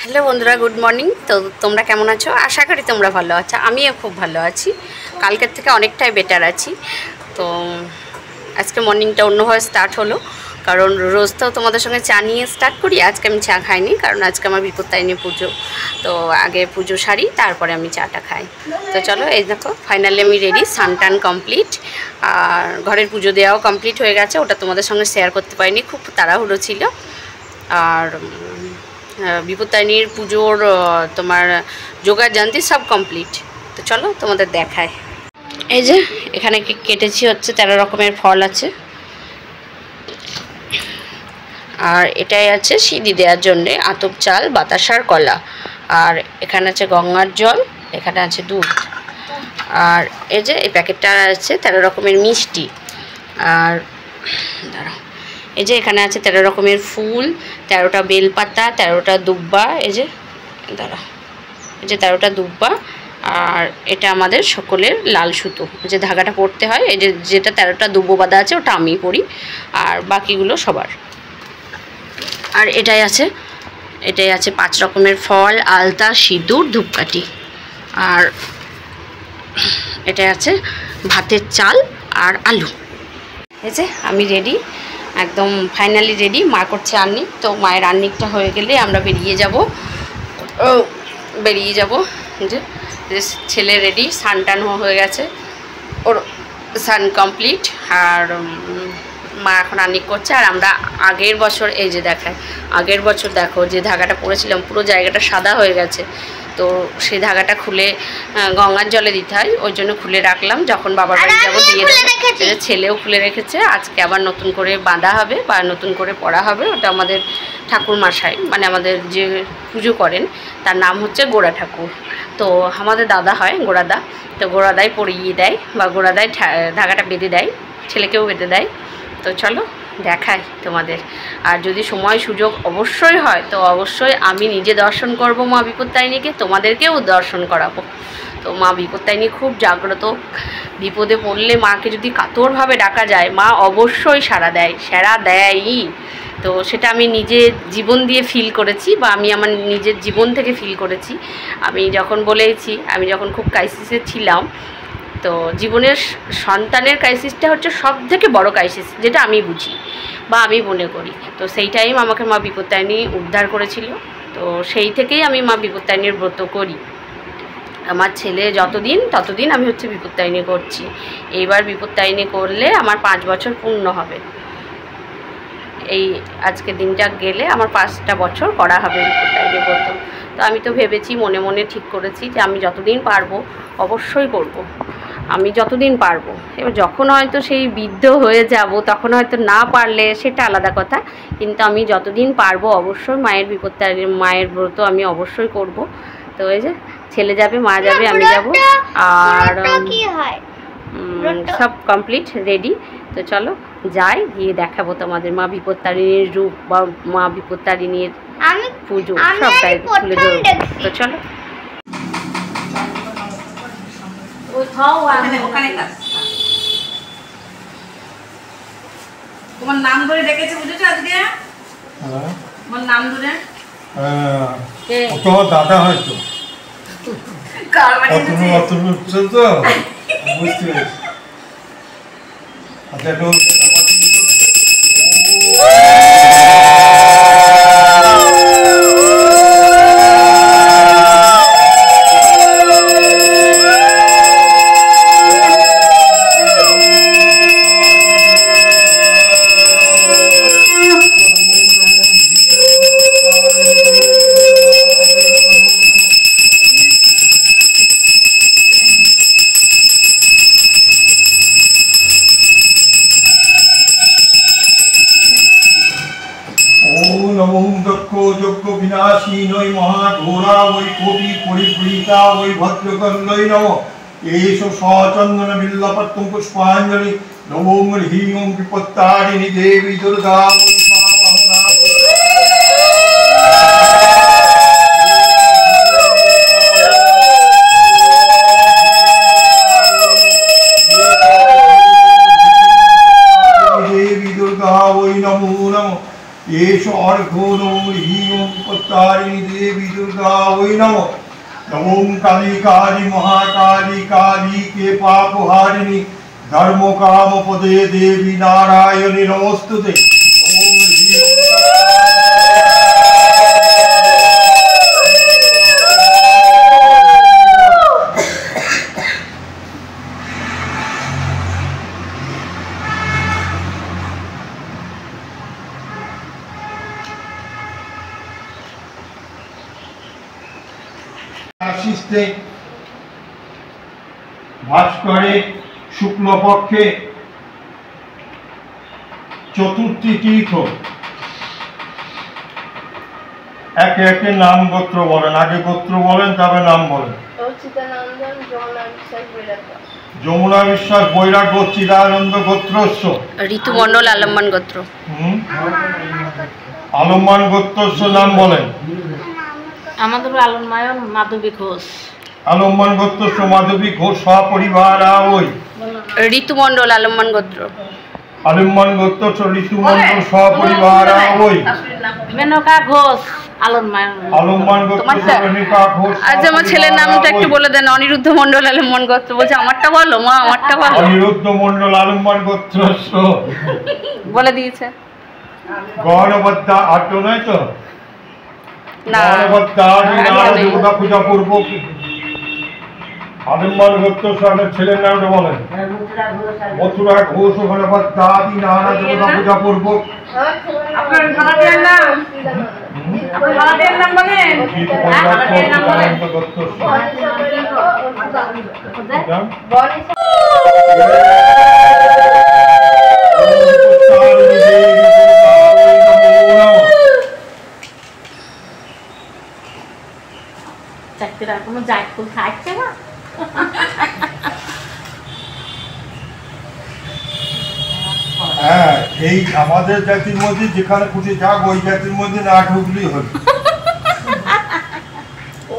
Hello বন্ধুরা, good morning. তো তোমরা কেমন আছো? আশা করি তোমরা ভালো আছো। আমিও খুব ভালো আছি, কালকের থেকে অনেকটাই বেটার আছি। তো আজকে মর্নিংটা অন্যভাবে স্টার্ট হলো, কারণ রোজ তো তোমাদের সঙ্গে চা নিয়ে স্টার্ট করি। আজকে আমি চা খাইনি, কারণ আজকে আমার বিপত্তারিণী পুজো। তো আগে পুজো সারি, তারপরে আমি চাটা খাই। তো চলো, এই দেখো ফাইনালি আমি রেডি, সানটান কমপ্লিট, আর ঘরের পুজো দেওয়াও কমপ্লিট হয়ে গেছে। ওটা তোমাদের সঙ্গে শেয়ার করতে পারিনি, খুব তাড়াহুড়ো ছিল। আর বিপত্তারিণীর পুজোর তোমার জোগাড় জানতি সব কমপ্লিট। তো চলো তোমাদের দেখায়। এই যে এখানে কেটেছি হচ্ছে 13 রকমের ফল আছে, আর এটাই আছে সিঁড়ি দেওয়ার জন্যে আতপ চাল, বাতাসার কলা, আর এখানে আছে গঙ্গার জল, এখানে আছে দুধ, আর এই যে এই প্যাকেটটা আছে 13 রকমের মিষ্টি, আর দাঁড়াও, এই যে এখানে আছে 13 রকমের ফুল, 13টা বেলপাতা, 13টা দুব্বা, এই যে দাঁড়াও, এই যে 13টা দুব্বা, আর এটা আমাদের সকলের লাল সুতো, যে ধাগাটা পরতে হয়। এই যে যেটা 13টা দুব্বো বাঁধা আছে ওটা আমি পরি, আর বাকিগুলো সবার। আর এটাই আছে 5 রকমের ফল, আলতা, সিঁদুর, ধূপকাঠি, আর এটাই আছে ভাতের চাল আর আলু। এই যে আমি রেডি, একদম ফাইনালি রেডি। মা করছে আর্নিক, তো মায়ের আর্নিকটা হয়ে গেলে আমরা বেরিয়ে যাব। যে ছেলে রেডি, সানটান হয়ে গেছে, ওর সান কমপ্লিট, আর মা এখন আর্নিক করছে। আর আমরা আগের বছর, এই যে দেখায়, আগের বছর দেখো যে ধাগাটা পরেছিলাম, পুরো জায়গাটা সাদা হয়ে গেছে। তো সেই ধাগাটা খুলে গঙ্গার জলে দিতে হয়, ওই জন্য খুলে রাখলাম, যখন বাবার বাড়ি যাবো দিয়ে দেবো। ছেলেও খুলে রেখেছে, আজকে আবার নতুন করে বাঁধা হবে বা নতুন করে পড়া হবে। ওটা আমাদের ঠাকুর মশাই, মানে আমাদের যে পুজো করেন তার নাম হচ্ছে গোড়া ঠাকুর। তো আমাদের দাদা হয় গোড়াদা, তো গোড়াদাই পরিয়ে দেয় বা গোড়াদাই ধাগাটা বেঁধে দেয়, ছেলেকেও বেঁধে দেয়। তো চলো দেখাই তোমাদের। আর যদি সময় সুযোগ অবশ্যই হয় তো অবশ্যই আমি নিজে দর্শন করব মা বিপত্তারিণীকে, তোমাদেরকেও দর্শন করাবো। তো মা বিপত্তারিণী খুব জাগ্রত, বিপদে পড়লে মাকে যদি কাতরভাবে ডাকা যায় মা অবশ্যই সাড়া দেয়ই। তো সেটা আমি নিজের জীবন দিয়ে ফিল করেছি, বা আমি আমার নিজের জীবন থেকে ফিল করেছি। আমি যখন বলেছি, আমি যখন খুব ক্রাইসিসে ছিলাম, তো জীবনের সন্তানের ক্রাইসিসটা হচ্ছে সব থেকে বড়ো ক্রাইসিস, যেটা আমি বুঝি বা আমি মনে করি। তো সেই টাইম আমাকে মা বিপত্তারিণী উদ্ধার করেছিল। তো সেই থেকেই আমি মা বিপত্তারিণীর ব্রত করি। আমার ছেলে ততদিন আমি হচ্ছে বিপত্তারিণী করছি। এইবার বিপত্তারিণী করলে আমার 5 বছর পূর্ণ হবে। এই আজকের দিনটা গেলে আমার 5টা বছর করা হবে বিপত্তারিণী ব্রত। তো আমি তো ভেবেছি, মনে মনে ঠিক করেছি যে আমি যতদিন পারবো অবশ্যই করব, আমি যতদিন পারবো। এবার যখন হয়তো সেই বৃদ্ধ হয়ে যাব, তখন হয়তো না পারলে সেটা আলাদা কথা, কিন্তু আমি যতদিন পারবো অবশ্যই মায়ের বিপত্তারিণী, মায়ের ব্রত আমি অবশ্যই করব। তো এই যে ছেলে যাবে, মা যাবে, আমি যাব, আর সব কমপ্লিট রেডি। তো চলো যাই, গিয়ে দেখাবো তোমাদের মা বিপত্তারিণীর রূপ বা মা বিপত্তারিণীর পুজো সবটাই তুলে ধরবো। তো চলো। তোমার নাম ধরে ডেকেছে, বুঝেছো? আজকে তোমার নাম ধরে তোমার দাদা হয়তো কার বাড়ি এসেছে? তো বুঝতে পেরেছি। আচ্ছা যজ্ঞ বিনাশীনৈ মহাঘোরা ওই কোটি পরিগৃহীতা ওই ভদ্রকন্যৈ নম। এষ সচন্দন বিল্লপত্রং পুষ্পাঞ্জলি নমো হ্রিং ওং বিপত্তারিণী দেবী দুর্গা ওই স্বাহা। দেবী দুর্গা ওই নমো নমঃ। एष अर्घो नमो ह्रीं ओं पत्तारिणी देवी दुर्गा वै नमो। ओम काली काली महाकाली काली के पापहारिणी धर्म काम पदे देवी नारायणी नमोस्तुते। ओम ह्रीं आशिस्ते भास्करे शुक्ल पक्षे चतुर्थी तीर्थ एके एके नाम गोत्र बोलें आगे गोत्र बोलें तब नाम बोलें যমুনা বিশ্বাস বৈরাগ্য চিদানন্দ গোত্রস্য ঋতুমণ্ডল আলম্বান গোত্র আলম্বান গোত্রস্য নাম বলেন আমাদের আলম্বায়ন মাধবী ঘোষ আলম্বান গোত্রস্য মাধবী ঘোষ সপরিবার ওই ঋতুমণ্ডল আলম্বান গোত্র আলম্বান গোত্রস্য ঋতুমণ্ডল সপরিবার ওই মেনকা ঘোষ আলম্বায়ন আলম্বান গোত্রস্য মেনকা ঘোষ আজ আমার ছেলের নামটা একটু বলে দেন অনিরুদ্ধ মণ্ডল আলম্বান গোত্র বলছে আমারটা বলো মা আমারটা বলো অনিরুদ্ধ মণ্ডল আলম্বান গোত্রস্য বলে দিয়েছে গৌরবদ্দা আট্ট নয় তো না গৌরবদ্দা দুর্গা পূজা পূর্ব আলম্বান গোত্রস্য ছেলের নামটা বলেন মথুরা ঘোষ গৌরবদ্দা আদি নানা দুর্গা পূজা পূর্ব আপনার ভাড়াটিয়ার নাম ভাড়াটিয়ার নাম বলেন চাকরিরা কোনো জায়ফুল খাচ্ছে না হ্যাঁ এই আমাদের জাতির মধ্যে যেখানে খুশি যাক ওই জাতির মধ্যে না ঢুকলেই হলো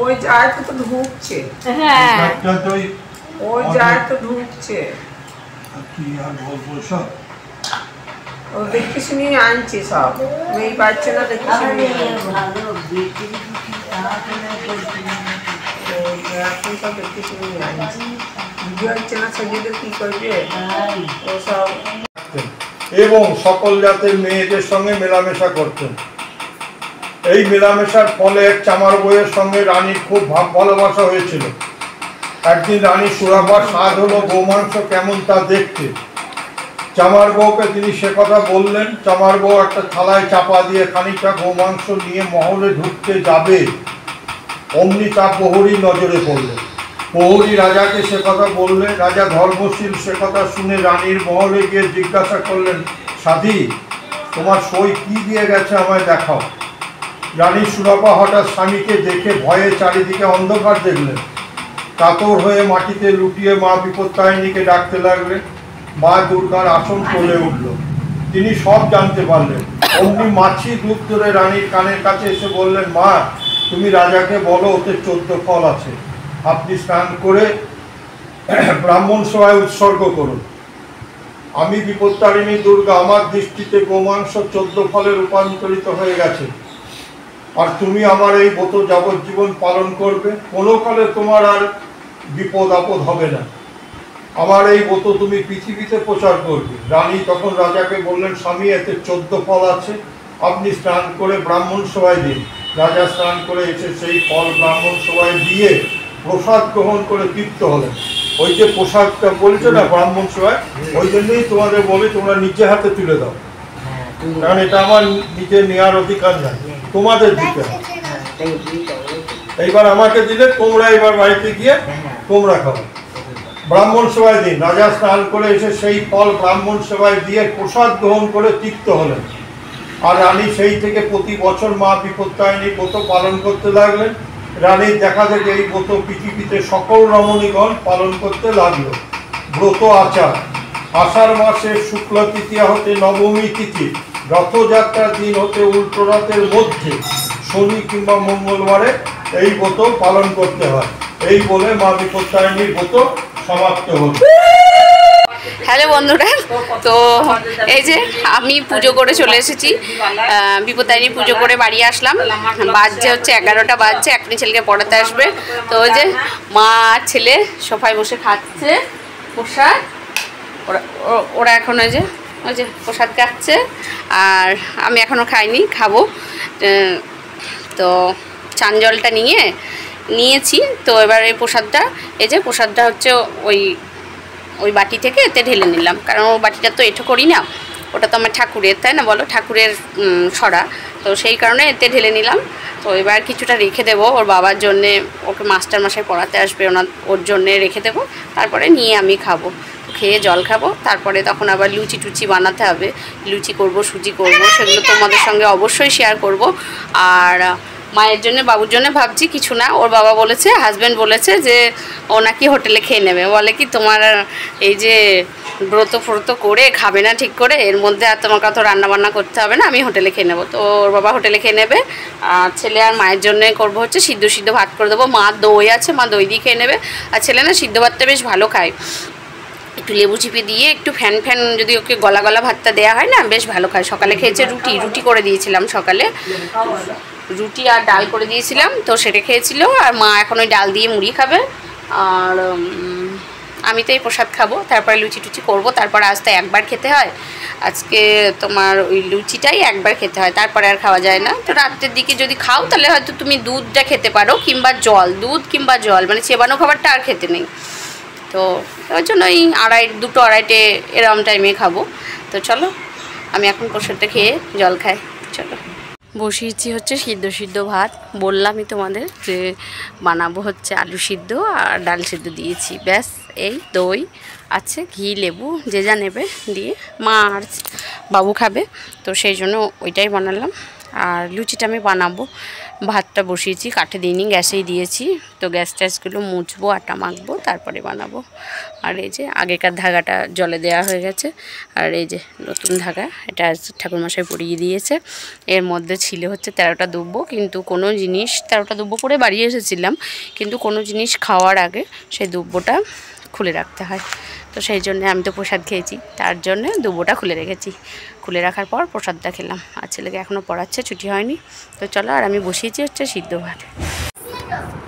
ওই যায় তো ঢুকছে হ্যাঁ একটা তো ওই যায় তো ঢুকছে কি আর বলবো সব ও দেখে শুনি আনছে সব মেয়ে পাচ্ছে না দেখে শুনি এখন সব দেখে শুনি আনছে ভিডিও হচ্ছে না সেগুলো কি করবে ও সব এবং সকল জাতের মেয়েদের সঙ্গে মেলামেশা করতেন এই মেলামেশার ফলে এক চামার বইয়ের সঙ্গে রানীর খুব ভাব ভালোবাসা হয়েছিল একদিন রানী সুরাপার স্বাদ হলো গোমাংস কেমন তা দেখতে চামার বউকে তিনি সে কথা বললেন চামার বউ একটা থালায় চাপা দিয়ে খানিকটা গোমাংস নিয়ে মহলে ঢুকতে যাবে অমনি তা প্রহরী নজরে পড়ল প্রহরী রাজাকে সে কথা বললেন রাজা ধর্মশীল সে কথা শুনে রানীর মহলে গিয়ে জিজ্ঞাসা করলেন সাধী তোমার সই কি দিয়ে গেছে আমায় দেখাও রানী সুরাপা হঠাৎ স্বামীকে দেখে ভয়ে চারিদিকে অন্ধকার দেখলেন কাতর হয়ে মাটিতে লুটিয়ে মা বিপত্তারিণীকে ডাকতে লাগলেন মা দুর্গার আসন চলে উঠল তিনি সব জানতে পারলেন অমনি মাছি দুধ ধরে রানীর কানের কাছে এসে বললেন মা তুমি রাজাকে বলো ওতে 14 ফল আছে আপনি স্নান করে ব্রাহ্মণ সভায় উৎসর্গ করুন আমি বিপত্তারিণী দুর্গা আমার দৃষ্টিতে গোমাংস 14 ফলে রূপান্তরিত হয়ে গেছে আর তুমি আমার এই ব্রত যাবজ্জীবন পালন করবে কোনো কালে তোমার আর বিপদ আপদ হবে না আমার এই ব্রত তুমি পৃথিবীতে প্রচার করবে রানী তখন রাজাকে বললেন স্বামী এতে 14 ফল আছে আপনি স্নান করে ব্রাহ্মণ সভায় দিন রাজা স্নান করে এসে সেই ফল ব্রাহ্মণ সভায় দিয়ে প্রসাদ গ্রহণ করে তৃপ্ত হলেন ওই যে প্রসাদটা বলছে না ব্রাহ্মণ সভায় ওই জন্যই তোমাদের বলি তোমরা নিজে হাতে তুলে দাও কারণ এটা আমার নিজে নেওয়ার অধিকার নাই তোমাদের দিতে হবে এইবার আমাকে দিলে তোমরা এবার বাড়িতে গিয়ে তোমরা খাও ব্রাহ্মণ সভায় দিন রাজা স্নান করে এসে সেই ফল ব্রাহ্মণ সভায় দিয়ে প্রসাদ গ্রহণ করে তৃপ্ত হলেন আর রানী সেই থেকে প্রতি বছর মা বিপত্তারিণী ব্রত পালন করতে লাগলেন রানীর দেখা দেখে এই ব্রত পৃথিবীতে সকল রমণীগণ পালন করতে লাগলো ব্রত আচার আষাঢ় মাসের শুক্ল তৃতীয়া হতে নবমী তিথি রথযাত্রার দিন হতে উল্টো রথের মধ্যে শনি কিংবা মঙ্গলবারে এই ব্রত পালন করতে হয় এই বলে মা বিপত্তারিণীর ব্রত সমাপ্ত হল হ্যালো বন্ধুরা, তো এই যে আমি পুজো করে চলে এসেছি, বিপত্তারিণী পুজো করে বাড়ি আসলাম। বাজছে হচ্ছে 11টা বাজছে, এখনই ছেলেকে পড়াতে আসবে। তো ওই যে মা আর ছেলে সোফায় বসে খাচ্ছে প্রসাদ। ওরা এখন ওই যে প্রসাদ খাচ্ছে, আর আমি এখনও খাইনি, খাবো। তো চান জলটা নিয়েছি। তো এবার এই প্রসাদটা হচ্ছে ওই বাটি থেকে এতে ঢেলে নিলাম, কারণ ওই বাটিটা তো এঁঠো করি না, ওটা তো আমার ঠাকুরের, তাই না বলো, ঠাকুরের ছড়া। তো সেই কারণে এতে ঢেলে নিলাম। তো এবার কিছুটা রেখে দেবো ওর বাবার জন্যে, ওকে মাস্টারমশাই পড়াতে আসবে, ওর জন্যে রেখে দেবো। তারপরে নিয়ে আমি খাবো, খেয়ে জল খাবো। তারপরে তখন আবার লুচি টুচি বানাতে হবে, লুচি করব, সুজি করব, সেগুলো তোমাদের সঙ্গে অবশ্যই শেয়ার করব। আর মায়ের জন্য বাবুর জন্য ভাবছি কিছু না, ওর বাবা বলেছে, হাজব্যান্ড বলেছে যে ও নাকি হোটেলে খেয়ে নেবে। বলে কি তোমার এই যে ব্রত করে খাবে না ঠিক করে, এর মধ্যে আর তোমাকে অত রান্নাবান্না করতে হবে না, আমি হোটেলে খেয়ে নেবো। তো ওর বাবা হোটেলে খেয়ে নেবে, আর ছেলে আর মায়ের জন্য করবো হচ্ছে সিদ্ধ ভাত করে দেবো। মা দই আছে, মা দই দিয়ে খেয়ে নেবে। আর ছেলে না সিদ্ধ ভাতটা বেশ ভালো খায়, একটু লেবু চিপে দিয়ে একটু ফ্যান যদি ওকে গলা ভাতটা দেওয়া হয় না, বেশ ভালো খায়। সকালে খেয়েছে রুটি করে দিয়েছিলাম, সকালে রুটি আর ডাল করে দিয়েছিলাম, তো সেটা খেয়েছিল। আর মা এখন ওই ডাল দিয়ে মুড়ি খাবে, আর আমি তো এই প্রসাদ খাবো। তারপরে লুচি টুচি করবো। তারপর আজ তো একবার খেতে হয়, আজকে তোমার ওই লুচিটাই একবার খেতে হয়, তারপরে আর খাওয়া যায় না। তো রাত্রের দিকে যদি খাও তাহলে হয়তো তুমি দুধটা খেতে পারো, কিংবা দুধ কিংবা জল, মানে চেবানো খাবারটা আর খেতে নেই। তো ওই জন্য ওই 2-2:30 এরকম টাইমে খাবো। তো চলো, আমি এখন প্রসাদটা খেয়ে জল খাই। চলো, বসিয়েছি হচ্ছে সিদ্ধ ভাত। বললামই তোমাদের যে বানাবো হচ্ছে আলু সিদ্ধ আর ডাল সিদ্ধ দিয়েছি, ব্যাস। এই দই আছে, ঘি লেবু যে যা নেবে দিয়ে, মা আর বাবু খাবে, তো সেই জন্য ওইটাই বানালাম। আর লুচিটা আমি বানাবো। ভাতটা বসিয়েছি, কাঠে দিইনি, গ্যাসেই দিয়েছি। তো গ্যাসগুলো মুছবো, আটা মাখবো, তারপরে বানাবো। আর এই যে আগেকার ধাগাটা জলে দেওয়া হয়ে গেছে, আর এই যে নতুন ধাগা, এটা ঠাকুরমশাই পরিয়ে দিয়েছে। এর মধ্যে ছিল হচ্ছে 13টা দুব্বো, কিন্তু কোনো জিনিস 13টা দুব্বো করে বাড়ি এসেছিলাম, কিন্তু কোনো জিনিস খাওয়ার আগে সেই দুব্বোটা খুলে রাখতে হয়। তো সেই জন্যে আমি তো প্রসাদ খেয়েছি, তার জন্যে দুব্বোটা খুলে রেখেছি। খুলে রাখার পর প্রসাদটা খেলাম। আর ছেলেকে এখনও পড়াচ্ছে, ছুটি হয়নি। তো চলো, আর আমি বসিয়েছি হচ্ছে সিদ্ধ ভাত।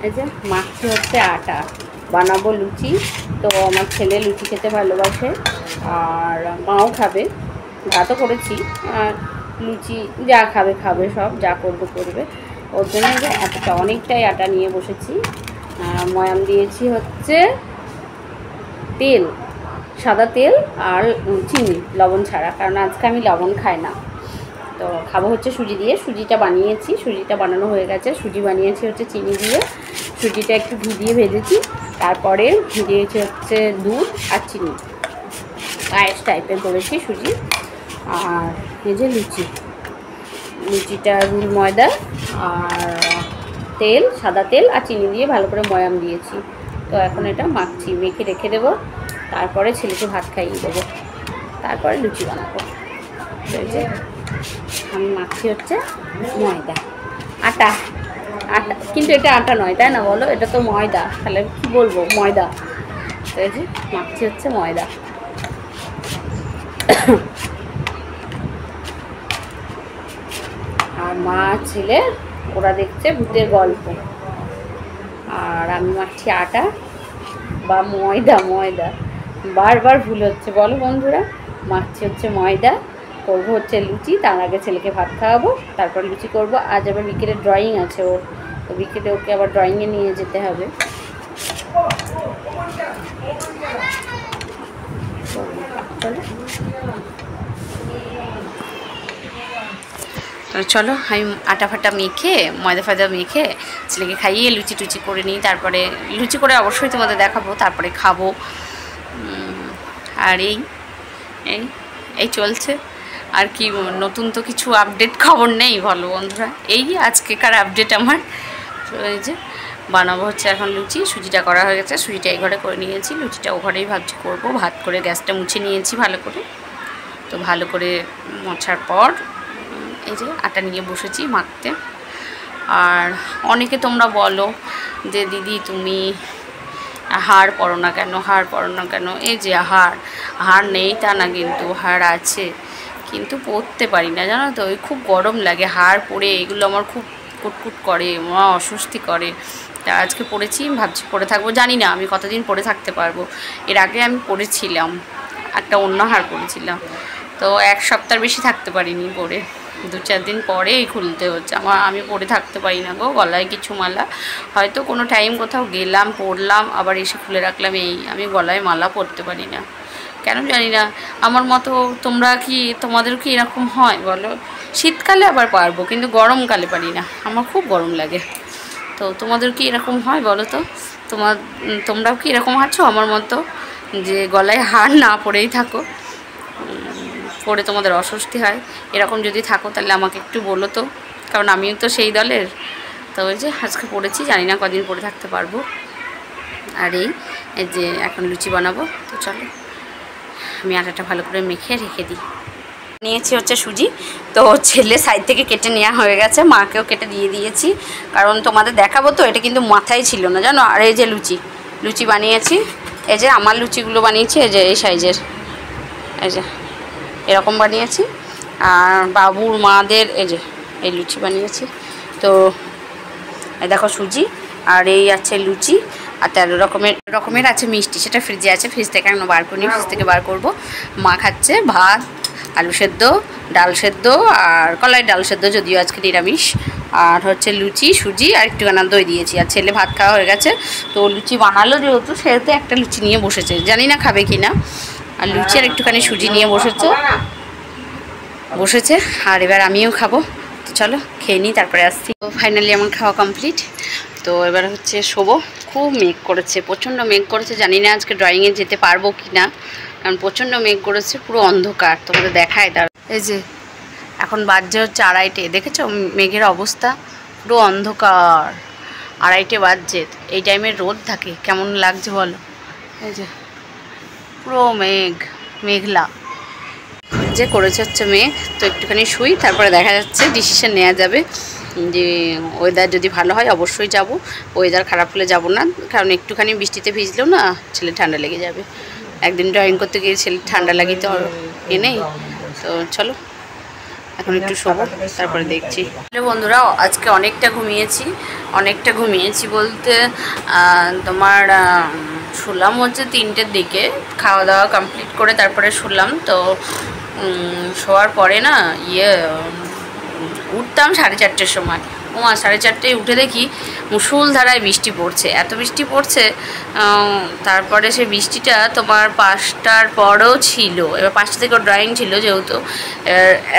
এই যে মাখছি হচ্ছে আটা, বানাবো লুচি। তো আমার ছেলে লুচি খেতে ভালোবাসে, আর মাও খাবে। ভাতও করেছি, আর লুচি যা খাবে সব, যা করবে। ওর জন্য যে অনেকটাই আটা নিয়ে বসেছি। ময়াম দিয়েছি হচ্ছে তেল, সাদা তেল আর চিনি, লবণ ছাড়া, কারণ আজকে আমি লবণ খাই না। তো খাবো হচ্ছে সুজি দিয়ে। সুজিটা বানানো হয়ে গেছে। সুজি বানিয়েছি হচ্ছে চিনি দিয়ে, সুজিটা একটু ঘি দিয়ে ভেজেছি। তারপরে দিয়েছি হচ্ছে দুধ আর চিনি, পায়েস টাইপের করেছি সুজি। আর এই যে লুচিটা রুল ময়দা আর তেল, সাদা তেল আর চিনি দিয়ে ভালো করে ময়াম দিয়েছি। তো এখন এটা মাখছি, মেখে রেখে দেবো। তারপরে ছেলেকে ভাত খাইয়ে দেবো, তারপরে লুচি বানাবো। এই যে আমি মাখছি হচ্ছে আটা, কিন্তু এটা আটা নয়, তাই না বলো, এটা তো ময়দা। তাহলে কি বলবো, ময়দা। তো এই যে মাখছি হচ্ছে ময়দা। আর মা ছেলে ওরা দেখছে ভূতের গল্প, আর আমি মাখছি আটা বা ময়দা। বারবার ভুল হচ্ছে, বলো বন্ধুরা। মাখছি হচ্ছে ময়দা, করবো হচ্ছে লুচি। তার আগে ছেলেকে ভাত খাওয়াবো, তারপর লুচি করব। আজ আবার বিকেলে ড্রয়িং আছে ওর, তো বিকেলে ওকে আবার ড্রয়িংয়ে নিয়ে যেতে হবে। তো চলো, আমি আটা ফাটা মেখে, ময়দা ফায়দা মেখে ছেলেকে খাইয়ে লুচি টুচি করে নিই। তারপরে লুচি করে অবশ্যই তোমাদের দেখাবো, তারপরে খাবো। আর এই চলছে। আর কি নতুন তো কিছু আপডেট খবর নেই, বলো বন্ধুরা। এই আজকেকার আপডেট আমার। তো এই যে বানাবো হচ্ছে এখন লুচি। সুজিটা করা হয়ে গেছে, সুজিটা এই ঘরে করে নিয়েছি, লুচিটা ও ঘরেই ভাবছি করবো। ভাত করে গ্যাসটা মুছে নিয়েছি ভালো করে। তো ভালো করে মোছার পর এই যে আটা নিয়ে বসেছি মাখতে। আর অনেকে তোমরা বলো যে দিদি তুমি হাড় পরো না কেন, হাড় পরো না কেন। এই যে হাড় নেই তা না, কিন্তু হাড় আছে, কিন্তু পরতে পারি না জানো তো। ওই খুব গরম লাগে হাড় পরে, এগুলো আমার খুব কুটকুট করে, অস্বস্তি করে। তা আজকে পরেছি, ভাবছি পরে থাকবো, জানি না আমি কতদিন পরে থাকতে পারবো। এর আগে আমি পরেছিলাম, একটা অন্য হাড় পরেছিলাম, তো 1 সপ্তাহ বেশি থাকতে পারিনি পরে, 2-4 দিন পরেই খুলতে হচ্ছে আমি পরে থাকতে পারি না গো। গলায় কিছু মালা, হয়তো কোনো টাইম কোথাও গেলাম পরলাম, আবার এসে খুলে রাখলাম, এই আমি গলায় মালা পরতে পারি না, কেন জানি না। আমার মতো তোমাদের কি এরকম হয় বলো? শীতকালে আবার পারবো, কিন্তু গরমকালে পারি না, আমার খুব গরম লাগে। তো তোমাদের কি এরকম হয় বলো তো? তোমরাও কি এরকম আছো আমার মতো, যে গলায় হার না পরেই থাকো, পরে তোমাদের অস্বস্তি হয়? এরকম যদি থাকো তাহলে আমাকে একটু বলো তো, কারণ আমিও তো সেই দলের। তো ওই যে আজকে পড়েছি, জানি না কদিন পরে থাকতে পারবো। আর এই যে এখন লুচি বানাবো, তো চলো আমি আটাটা ভালো করে মেখে রেখে দিই। নিয়েছি হচ্ছে সুজি, তো ছেলে সাইড থেকে কেটে নেওয়া হয়ে গেছে, মাকেও কেটে দিয়ে দিয়েছি, কারণ তোমাদের দেখাবো তো। এটা কিন্তু মাথায় ছিল না জানো। আর এই যে লুচি বানিয়েছি, এই যে আমার লুচিগুলো বানিয়েছি, এই যে এই সাইজের, এই যে এরকম বানিয়েছি। আর বাবুর মাদের এই লুচি বানিয়েছি। তো এই দেখো সুজি, আর এই আছে লুচি, আর 13 রকমের আছে মিষ্টি, সেটা ফ্রিজে আছে, ফ্রিজ থেকে এখনো বার করিনি, ফ্রিজ থেকে বার করবো। মা খাচ্ছে ভাত, আলু সেদ্ধ, ডাল সেদ্ধ, আর কলাই ডাল সেদ্ধ, যদিও আজকে নিরামিষ। আর হচ্ছে লুচি, সুজি, আর একটুখানা দই দিয়েছি। আর ছেলে ভাত খাওয়া হয়ে গেছে, তো লুচি বানালো যেহেতু, সেহেতু একটা লুচি নিয়ে বসেছে, জানি না খাবে কি না। আর লুচি আর একটুখানি সুজি নিয়ে বসেছে। আর এবার আমিও খাবো, তো চলো খেয়ে নিই, তারপরে আসছি। তো ফাইনালি আমার খাওয়া কমপ্লিট। তো এবার হচ্ছে শোবো। খুব মেঘ করেছে, প্রচণ্ড মেঘ করেছে, জানি না আজকে ড্রয়িংয়ে যেতে পারবো কি না, কারণ প্রচণ্ড মেঘ করেছে, পুরো অন্ধকার। তোমাদের দেখায় তার, এই যে এখন বাজছে হচ্ছে 2:30, দেখেছো মেঘের অবস্থা, পুরো অন্ধকার, 2:30 বাজছে। এই টাইমে রোদ থাকে, কেমন লাগছে বলো? এই যে পুরো মেঘলা যে করেছে হচ্ছে মেঘ। তো একটুখানি শুই, তারপরে দেখা যাচ্ছে ডিসিশন নেওয়া যাবে যে ওয়েদার যদি ভালো হয় অবশ্যই যাব, ওয়েদার খারাপ হলে যাব না, কারণ একটুখানি বৃষ্টিতে ভিজলেও না ছেলে ঠান্ডা লেগে যাবে। একদিন ড্রয়িং করতে গিয়ে ছেলে ঠান্ডা লাগিয়ে তো নেই। তো চলো এখন একটু শোবো, তারপরে দেখছি। বন্ধুরা আজকে অনেকটা ঘুমিয়েছি বলতে তোমার শুলাম হচ্ছে 3টের দিকে, খাওয়া দাওয়া কমপ্লিট করে তারপরে শুলাম। তো শোয়ার পরে না উঠতাম 4:30-র সময়। 4:30 উঠে দেখি মুষলধারায় বৃষ্টি পড়ছে, এত বৃষ্টি পড়ছে। তারপরে সে বৃষ্টিটা তোমার 5টার পরও ছিল, এবার 5টা থেকে ড্রয়িং ছিল যেহেতু,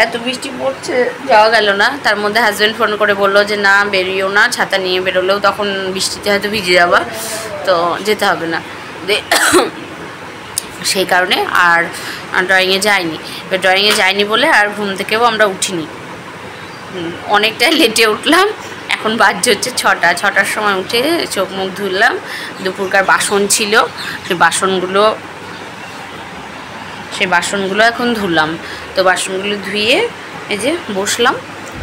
এত বৃষ্টি পড়ছে যাওয়া গেল না। তার মধ্যে হাজব্যান্ড ফোন করে বললো যে না বেরিয়েও না, ছাতা নিয়ে বেরোলেও তখন বৃষ্টিতে হয়তো ভিজে যাবা, তো যেতে হবে না। সেই কারণে আর ড্রয়িংয়ে যাইনি। এবার ড্রয়িংয়ে যাইনি বলে আর ঘুম থেকেও আমরা উঠিনি, অনেকটাই লেটে উঠলাম। এখন বাজছে হচ্ছে 6টার সময় উঠে চোখ মুখ ধুলাম, দুপুরকার বাসন ছিল, সেই বাসনগুলো এখন ধুলাম। তো বাসনগুলো ধুয়ে এই যে বসলাম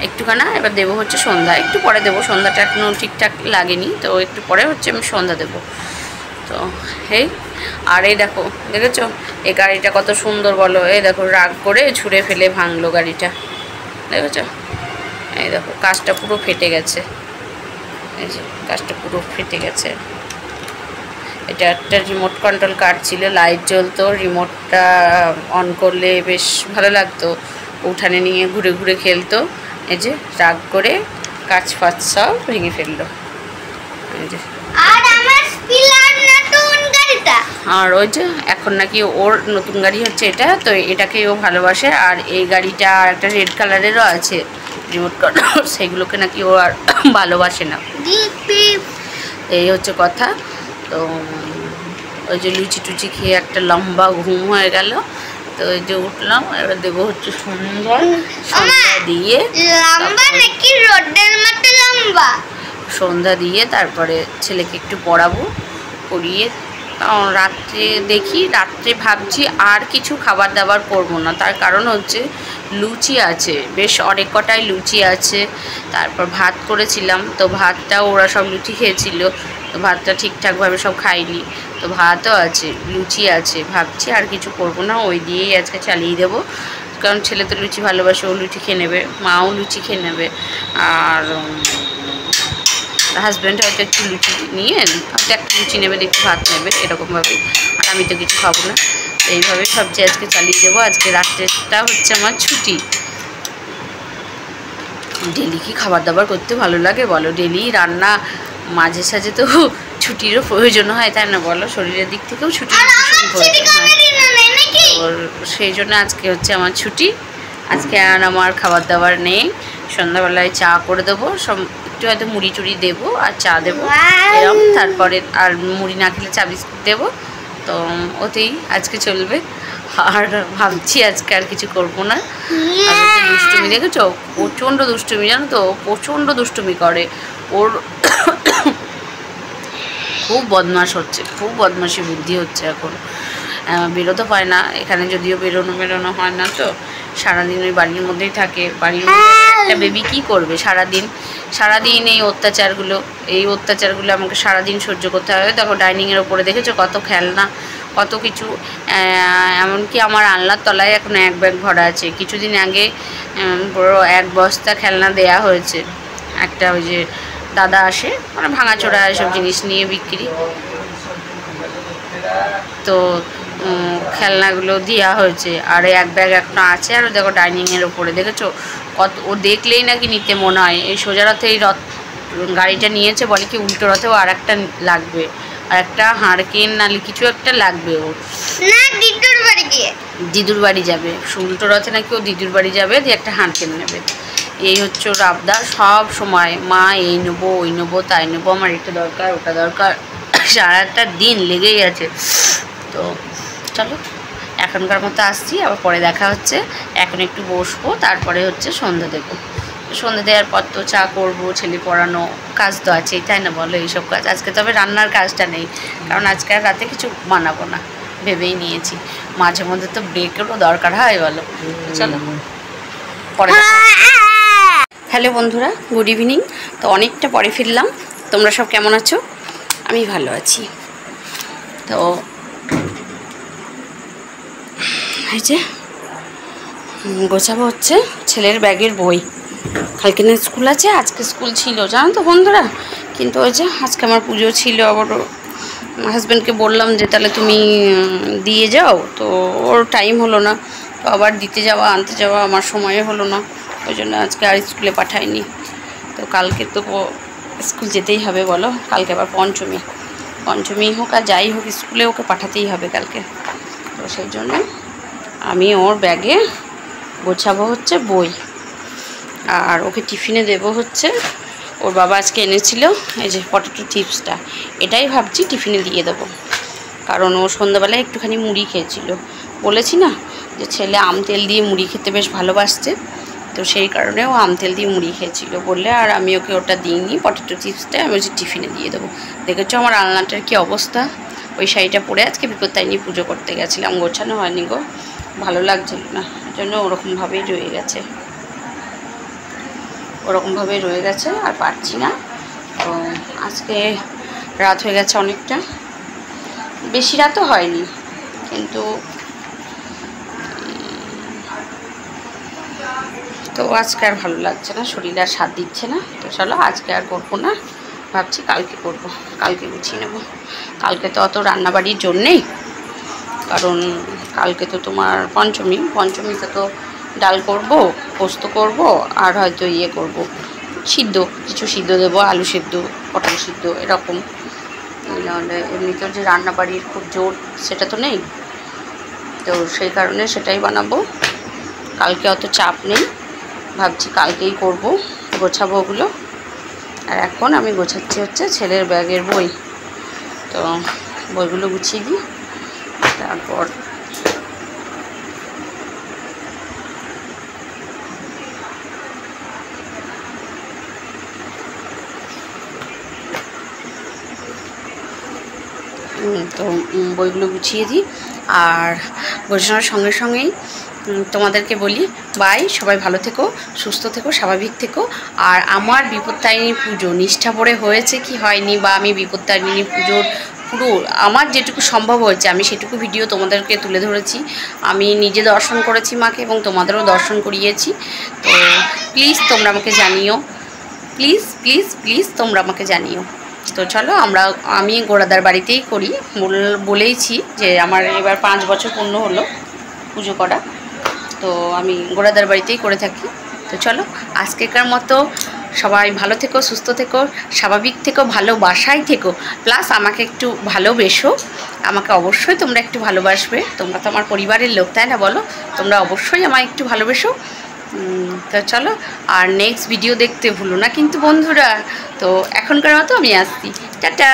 একটুখানা, এবার দেবো হচ্ছে সন্ধ্যা, একটু পরে দেবো, সন্ধ্যাটা এখনও ঠিকঠাক লাগেনি, তো একটু পরে হচ্ছে আমি সন্ধ্যা দেবো। তো আর এই দেখেছো এই গাড়িটা কত সুন্দর বলো, এই দেখো রাগ করে ছুঁড়ে ফেলে ভাঙলো গাড়িটা, দেখেছো? এই দেখো কাঁচটা পুরো ফেটে গেছে, এই যে কাঁচটা পুরো ফেটে গেছে। এটা একটা রিমোট কন্ট্রোল কার ছিল, লাইট জ্বলতো, রিমোটটা অন করলে বেশ ভালো লাগতো, উঠানে নিয়ে ঘুরে ঘুরে খেলতো। এই যে রাগ করে কাঁচ ফাঁচ সব ভেঙে ফেললো, এই যে। আর ওই যে এখন নাকি ওর নতুন গাড়ি হচ্ছে এটা, তো এটাকে ও ভালোবাসে। আর এই গাড়িটা আর একটা রেড কালারেরও আছে রিমোট কন্ট্রোল, সেগুলোকে নাকি ও আর ভালোবাসে না, এই হচ্ছে কথা। তো ওই যে লুচি টুচি খেয়ে একটা লম্বা ঘুম হয়ে গেল। তো ওই যে উঠলাম, এবার দেবো হচ্ছে সন্ধ্যা দিয়ে তারপরে ছেলেকে একটু পড়াবো, পড়িয়ে রাত্রে ভাবছি আর কিছু খাবার দাবার করবো না। তার কারণ হচ্ছে লুচি আছে, বেশ অনেক কটাই লুচি আছে। তারপর ভাত করেছিলাম, তো ভাতটাও ওরা সব লুচি খেয়েছিল, তো ভাতটা ঠিকঠাকভাবে সব খাইনি, তো ভাতও আছে, লুচি আছে। ভাবছি আর কিছু করবো না, ওই দিয়েই আজকে চালিয়ে দেবো, কারণ ছেলে তো লুচি ভালোবাসে, ও লুচি খেয়ে নেবে, মাও লুচি খেয়ে নেবে, আর হাজব্যান্ড হয়তো একটু লুচি নিয়ে হয়তো একটা লুচি নেবে, একটু ভাত নেবে, এরকমভাবেই। আর আমি তো কিছু খাবো না, তো এইভাবেই ভাবছি আজকে চালিয়ে দেবো। আজকে রাত্রেটা হচ্ছে আমার ছুটি। ডেলি কি খাবার দাবার করতে ভালো লাগে বলো? ডেলি রান্না, মাঝে সাঝে তো ছুটিরও প্রয়োজন হয়, তাই না বলো? শরীরের দিক থেকেও ছুটির প্রয়োজন হয়। তো সেই জন্য আজকে হচ্ছে আমার ছুটি। আজকে আর আমার খাবার দাবার নেই, সন্ধ্যাবেলায় চা করে দেবো, সব একটু হয়তো মুড়ি টুড়ি দেবো আর চা দেবো এরকম, তারপরে আর মুড়ি না খেলে চা বিস্কুট দেবো, তো ওতেই আজকে চলবে। আর ভাবছি আজকে আর কিছু করবো না। আর দুষ্টুমি দেখেছো, প্রচণ্ড দুষ্টুমি, জানো তো, প্রচণ্ড দুষ্টুমি করে। ওর খুব বদমাশ হচ্ছে, খুব বদমাশি বুদ্ধি হচ্ছে এখন। বেরোতে পায় না, এখানে যদিও বেরোনো হয় না, তো সারাদিন ওই বাড়ির মধ্যেই থাকে। বাড়ির মধ্যে একটা বেবি কী করবে সারাদিন এই অত্যাচারগুলো আমাকে সারাদিন সহ্য করতে হবে। দেখো ডাইনিংয়ের ওপরে দেখেছো কত খেলনা, কত কিছু, এমনকি আমার আলনার তলায় এখন এক ব্যাগ ভরা আছে। কিছুদিন আগে বড় এক বস্তা খেলনা দেয়া হয়েছে। একটা ওই যে দাদা আসে, মানে ভাঙাচোরা এসব জিনিস নিয়ে বিক্রি, তো খেলনাগুলো দেওয়া হয়েছে, আর এক ব্যাগ এখনো আছে। আর দেখো ডাইনিংয়ের ওপরে দেখেছো কত, ও দেখলেই নাকি নিতে মনে হয়। এই সোজা রথে এই গাড়িটা নিয়েছে, বলে কি উল্টো রথেও আর একটা লাগবে, আর একটা হারকেন নালি কিছু একটা লাগবে ওর, না দিদুর বাড়ি যাবে। উল্টো রথে নাকি ও দিদুর বাড়ি যাবে, দিয়ে একটা হারকেন নেবে। এই হচ্ছে ওর আবদার সব সময়, মা এই নেবো, ওই নেবো, তাই নেবো, আমার এটা দরকার, ওটা দরকার, সারাটা দিন লেগেই আছে। তো চলো এখনকার মতো আসছি, আবার পরে দেখা হচ্ছে। এখন একটু বসবো, তারপরে হচ্ছে সন্ধ্যা দেবো। সন্ধ্যা দেওয়ার পর তো চা করবো, ছেলে পড়ানো, কাজ তো আছেই, তাই না বলো? এইসব কাজ আজকে, তবে রান্নার কাজটা নেই, কারণ আজকে আর রাতে কিছু বানাবো না ভেবেই নিয়েছি। মাঝে মধ্যে তো ব্রেকেরও দরকার হয় বলো। চলো পরে। হ্যালো বন্ধুরা, গুড ইভিনিং। তো অনেকটা পরে ফিরলাম, তোমরা সব কেমন আছো? আমি ভালো আছি। তো এই যে গোছাবো হচ্ছে ছেলের ব্যাগের বই। কালকে না স্কুল আছে, আজকে স্কুল ছিল জানো তো বন্ধুরা, কিন্তু ওই যে আজকে আমার পুজো ছিল। আবার হাজব্যান্ডকে বললাম যে তাহলে তুমি দিয়ে যাও, তো ওর টাইম হলো না, তো আবার দিতে যাওয়া আনতে যাওয়া আমার সময়ে হলো না, ওই জন্য আজকে আর স্কুলে পাঠাইনি। তো কালকে তো স্কুল যেতেই হবে বলো, কালকে আবার পঞ্চমী হোক আর যাই হোক, স্কুলে ওকে পাঠাতেই হবে কালকে। তো সেই জন্য আমি ওর ব্যাগে গোছাবো হচ্ছে বই, আর ওকে টিফিনে দেবো হচ্ছে, ওর বাবা আজকে এনেছিল এই যে পটেটো চিপসটা, এটাই ভাবছি টিফিনে দিয়ে দেবো। কারণ ও সন্ধ্যাবেলায় একটুখানি মুড়ি খেয়েছিল, বলেছি না যে ছেলে আম তেল দিয়ে মুড়ি খেতে বেশ ভালোবাসছে, তো সেই কারণে ও আম তেল দিয়ে মুড়ি খেয়েছিল বললে, আর আমি ওকে ওটা দিইনি, পটেটো চিপসটা আমি হচ্ছে টিফিনে দিয়ে দেবো। দেখেছো আমার আলনাটার কী অবস্থা? ওই শাড়িটা পরে আজকে বিপত্তায় নিয়ে পুজো করতে গেছিলাম, গোছানো হয়নি গো, ভালো লাগছিল না, ওই জন্য ওরকমভাবেই রয়ে গেছে, আর পারছি না। তো আজকে রাত হয়ে গেছে অনেকটা, বেশি রাতও হয়নি, কিন্তু তো আজকে আর ভালো লাগছে না, শরীর আর সাথ দিচ্ছে না। তো চলো আজকে আর করবো না, ভাবছি কালকে করবো, কালকে গুছিয়ে নেবো। কালকে তো অত রান্নাবাড়ির জন্যেই, কারণ কালকে তো তোমার পঞ্চমীতে তো ডাল করব, পোস্ত করব, আর হয়তো ইয়ে করব, কিছু সিদ্ধ দেবো, আলু সিদ্ধ, পটল সিদ্ধ, এরকম। নাহলে এমনিতেও যে রান্নাবাড়ির খুব জোর সেটা তো নেই, তো সেই কারণে সেটাই বানাবো। কালকে অত চাপ নেই, ভাবছি কালকেই করব, গোছাবো ওগুলো। আর এখন আমি গোছাচ্ছি হচ্ছে ছেলের ব্যাগের বই, তো বইগুলো গুছিয়ে দিই, তারপর বইগুলো গুছিয়ে দিই। আর গোছানোর সঙ্গে সঙ্গেই তোমাদেরকে বলি বাই, সবাই ভালো থেকো, সুস্থ থেকো, স্বাভাবিক থেকো। আর আমার বিপত্তারিণী পুজো নিষ্ঠা ভরে হয়েছে কি হয়নি, বা আমি বিপত্তারিণী পুজোর পুরো আমার যেটুকু সম্ভব হয়েছে আমি সেটুকু ভিডিও তোমাদেরকে তুলে ধরেছি। আমি নিজে দর্শন করেছি মাকে এবং তোমাদেরও দর্শন করিয়েছি। তো প্লিজ তোমরা আমাকে জানিও, প্লিজ প্লিজ প্লিজ তোমরা আমাকে জানিও। তো চলো আমি গোড়াদার বাড়িতেই করি, বলেইছি যে আমার এবার 5 বছর পূর্ণ হলো পুজো করা, তো আমি গোড়াদার বাড়িতেই করে থাকি। তো চলো আজকেকার মতো সবাই ভালো থেকো, সুস্থ থেকো, স্বাভাবিক থেকো, ভালোবাসায় থেকো, প্লাস আমাকে একটু ভালোবেসো। আমাকে অবশ্যই তোমরা একটু ভালোবাসবে, তোমরা তো আমার পরিবারের লোক, তাই না বলো? তোমরা অবশ্যই আমায় একটু ভালোবেসো। তো চলো, আর নেক্সট ভিডিও দেখতে ভুলো না কিন্তু বন্ধুরা। তো এখনকার মতো আমি আসছি, টাটা।